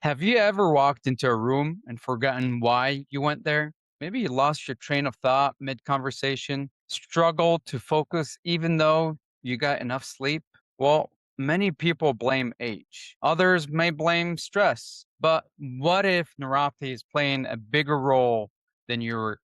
Have you ever walked into a room and forgotten why you went there? Maybe you lost your train of thought mid conversation, struggled to focus even though you got enough sleep? Well, many people blame age. Others may blame stress. But what if neuropathy is playing a bigger role than you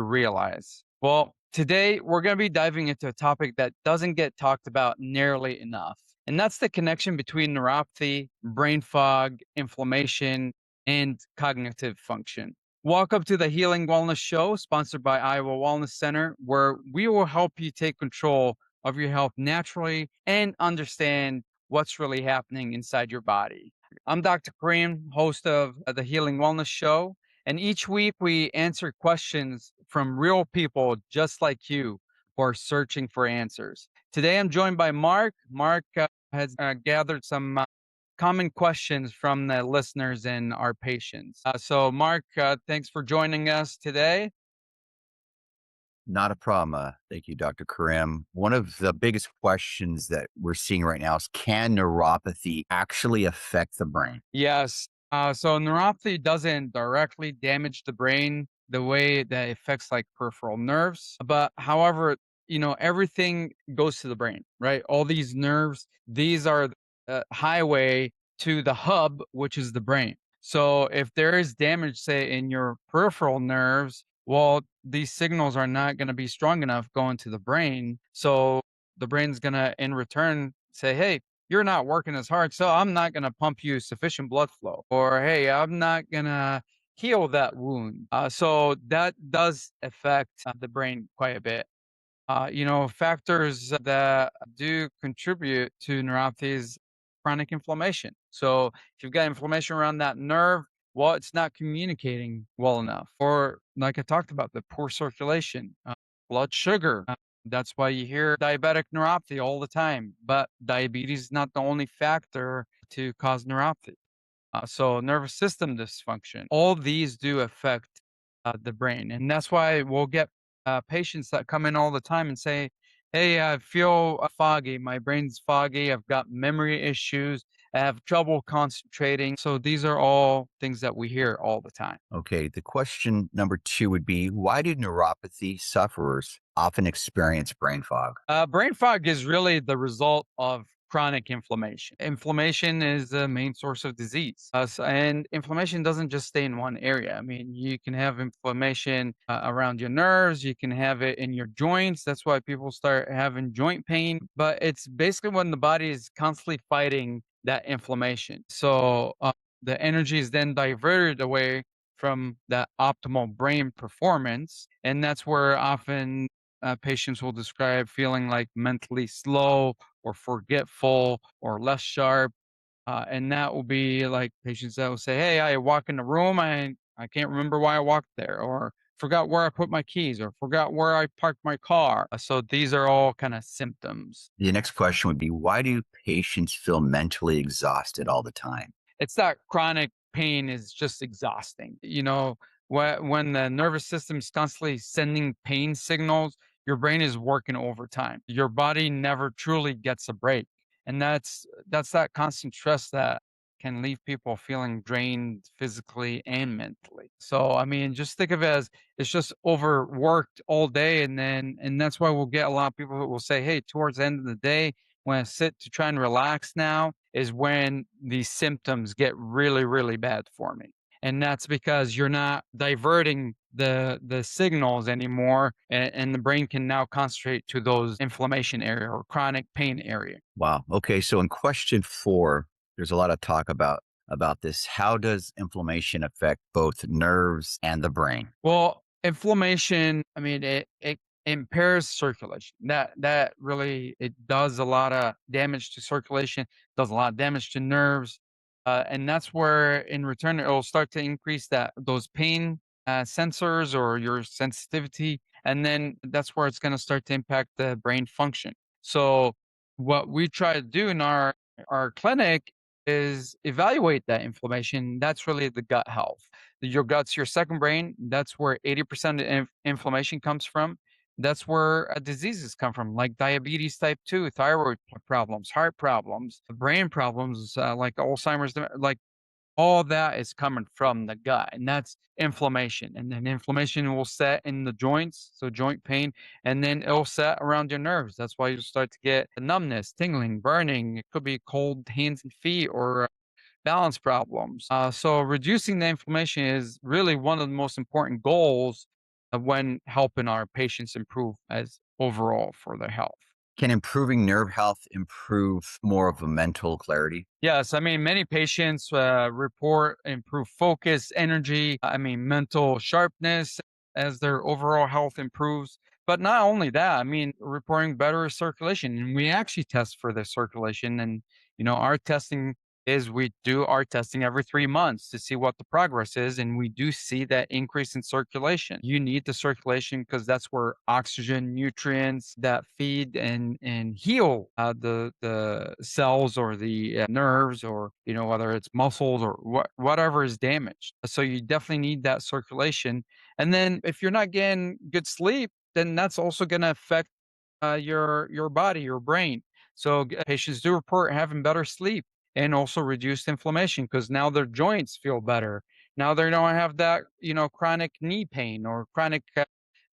realize? Well, today we're going to be diving into a topic that doesn't get talked about nearly enough. And that's the connection between neuropathy, brain fog, inflammation, and cognitive function. Welcome to the Healing Wellness Show, sponsored by Iowa Wellness Center, where we will help you take control of your health naturally and understand what's really happening inside your body. I'm Dr. Kareem, host of the Healing Wellness Show. And each week we answer questions from real people just like you who are searching for answers. Today I'm joined by Mark. Mark has gathered some common questions from the listeners and our patients. So, Mark, thanks for joining us today. Not a problem. Thank you, Dr. Karim. One of the biggest questions that we're seeing right now is, can neuropathy actually affect the brain? Yes. So, neuropathy doesn't directly damage the brain the way that affects like peripheral nerves. But, however, everything goes to the brain, right? All these nerves, these are the highway to the hub, which is the brain. So, if there is damage, say, in your peripheral nerves, well, these signals are not going to be strong enough going to the brain. So, the brain's going to, in return, say, hey, you're not working as hard, so I'm not going to pump you sufficient blood flow. Or, hey, I'm not going to heal that wound. So that does affect the brain quite a bit. Factors that do contribute to neuropathy is chronic inflammation. So if you've got inflammation around that nerve, well, it's not communicating well enough. Or, like I talked about, the poor circulation, blood sugar. That's why you hear diabetic neuropathy all the time. But diabetes is not the only factor to cause neuropathy. So nervous system dysfunction, all these do affect the brain. And that's why we'll get patients that come in all the time and say, hey, I feel foggy. My brain's foggy. I've got memory issues. I have trouble concentrating. So these are all things that we hear all the time. Okay, the question number two would be, why do neuropathy sufferers often experience brain fog? Brain fog is really the result of chronic inflammation. Inflammation is the main source of disease. And inflammation doesn't just stay in one area. I mean, you can have inflammation around your nerves, you can have it in your joints. That's why people start having joint pain. But it's basically when the body is constantly fighting that inflammation. So the energy is then diverted away from that optimal brain performance. And that's where often patients will describe feeling like mentally slow or forgetful or less sharp. And that will be like patients that will say, hey, I walk in the room, I can't remember why I walked there, or forgot where I put my keys, or forgot where I parked my car. So these are all kind of symptoms. The next question would be, why do patients feel mentally exhausted all the time? It's that chronic pain is just exhausting. When the nervous system is constantly sending pain signals, your brain is working overtime. Your body never truly gets a break. And that's that constant stress that can leave people feeling drained physically and mentally. So I mean, just think of it as it's just overworked all day, and that's why we'll get a lot of people that will say, hey, towards the end of the day, when I sit to try and relax now is when these symptoms get really, really bad for me. And that's because you're not diverting the signals anymore, and the brain can now concentrate to those inflammation area or chronic pain area. Wow. Okay, so in question four, there's a lot of talk about this. How does inflammation affect both nerves and the brain? Well, inflammation, I mean, it impairs circulation. That really it does a lot of damage to circulation, does a lot of damage to nerves, and that's where in return it will start to increase those pain sensors or your sensitivity, and then that's where it's going to start to impact the brain function. So, what we try to do in our clinic is evaluate that inflammation. That's really the gut health. Your gut's your second brain. That's where 80% of inflammation comes from. That's where diseases come from, like diabetes type 2, thyroid problems, heart problems, brain problems, like Alzheimer's, like All that is coming from the gut, and that's inflammation. And then inflammation will set in the joints, so joint pain, and then it'll set around your nerves. That's why you start to get numbness, tingling, burning. It could be cold hands and feet or balance problems. So reducing the inflammation is really one of the most important goals of when helping our patients improve as overall for their health. Can improving nerve health improve more of a mental clarity? Yes, I mean, many patients report improved focus, energy, I mean, mental sharpness as their overall health improves. But not only that, I mean, reporting better circulation. And we actually test for the circulation. And, our testing is we do our testing every 3 months to see what the progress is. And we do see that increase in circulation. You need the circulation because that's where oxygen, nutrients that feed and heal the cells or the nerves, or whether it's muscles or whatever is damaged. So you definitely need that circulation. And then if you're not getting good sleep, then that's also going to affect your body, your brain. So patients do report having better sleep and also reduced inflammation because now their joints feel better. Now they don't have that chronic knee pain or chronic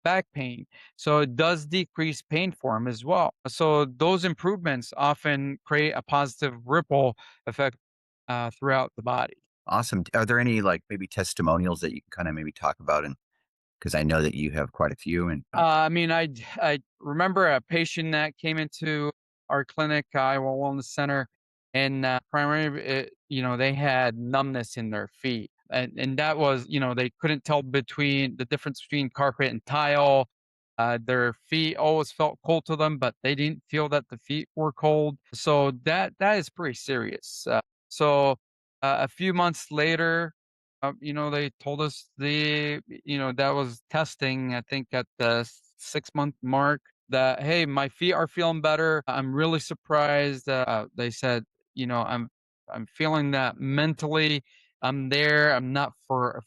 back pain. So it does decrease pain for them as well. So those improvements often create a positive ripple effect throughout the body. Awesome. Are there any like maybe testimonials that you can kind of maybe talk about? And because I know that you have quite a few. And I mean, I remember a patient that came into our clinic, Iowa Wellness Center, and primarily, they had numbness in their feet, and that was, they couldn't tell between the difference between carpet and tile. Their feet always felt cold to them, but they didn't feel that the feet were cold. So that is pretty serious. So a few months later, they told us that was testing, I think at the 6 month mark, that, hey, my feet are feeling better. I'm really surprised. They said, I'm feeling that mentally I'm there. I'm not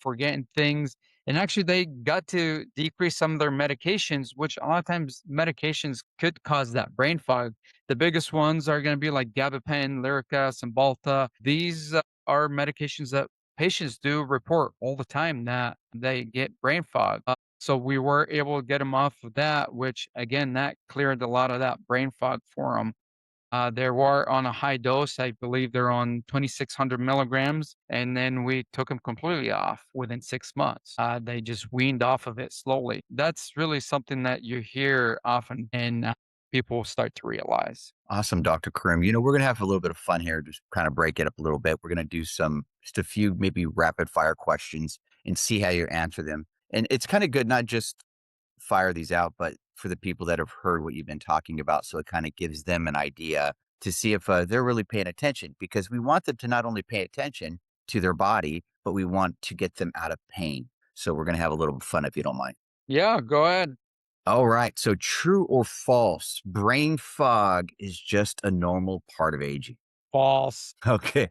forgetting things. And actually, they got to decrease some of their medications, which a lot of times medications could cause that brain fog. The biggest ones are going to be like gabapentin, Lyrica, Cymbalta. These are medications that patients do report all the time that they get brain fog. So we were able to get them off of that, which again, that cleared a lot of that brain fog for them. They were on a high dose. I believe they're on 2,600 milligrams. And then we took them completely off within 6 months. They just weaned off of it slowly. That's really something that you hear often and people start to realize. awesome, Dr. Karim. We're going to have a little bit of fun here, just kind of break it up a little bit. We're going to do just a few maybe rapid fire questions and see how you answer them. And it's kind of good, not just fire these out, but for the people that have heard what you've been talking about. So it kind of gives them an idea to see if they're really paying attention, because we want them to not only pay attention to their body, but we want to get them out of pain. So we're going to have a little fun if you don't mind. Yeah, go ahead. All right. So true or false, brain fog is just a normal part of aging. False. Okay.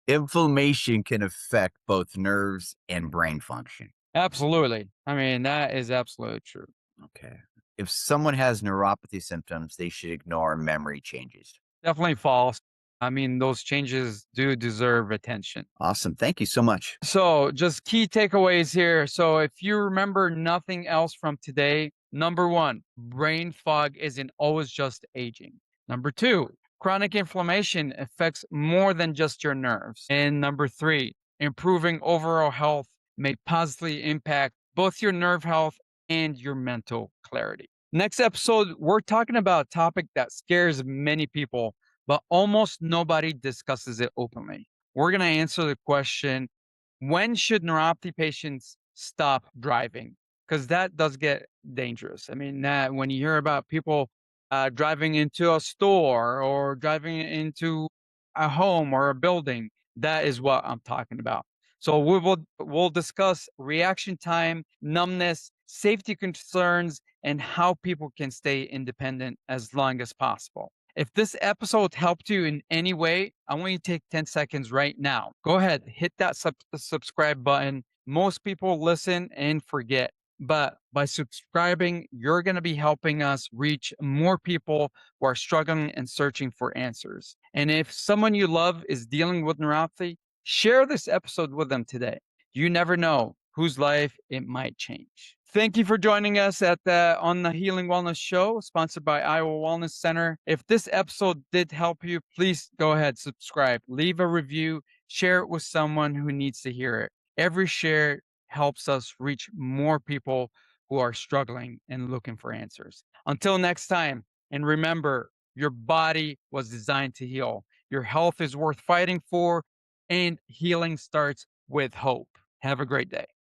Inflammation can affect both nerves and brain function. Absolutely. I mean, that is absolutely true. Okay. If someone has neuropathy symptoms, they should ignore memory changes. Definitely false. I mean, those changes do deserve attention. Awesome. Thank you so much. So, just key takeaways here. So, if you remember nothing else from today, number one, brain fog isn't always just aging. Number two, chronic inflammation affects more than just your nerves. And number three, improving overall health may positively impact both your nerve health and your mental clarity. Next episode, we're talking about a topic that scares many people, but almost nobody discusses it openly. We're going to answer the question, when should neuropathy patients stop driving? Because that does get dangerous. I mean, when you hear about people driving into a store or driving into a home or a building, that is what I'm talking about. So we'll discuss reaction time, numbness, safety concerns, and how people can stay independent as long as possible. If this episode helped you in any way, I want you to take 10 seconds right now. Go ahead, hit that subscribe button. Most people listen and forget, but by subscribing, you're going to be helping us reach more people who are struggling and searching for answers. And if someone you love is dealing with neuropathy, Share this episode with them today. You never know whose life it might change. Thank you for joining us at the on the Healing Wellness Show, sponsored by Iowa Wellness Center. If this episode did help you, please go ahead, subscribe, leave a review, share it with someone who needs to hear it. Every share helps us reach more people who are struggling and looking for answers. Until next time, and remember, your body was designed to heal. Your health is worth fighting for, and healing starts with hope. Have a great day.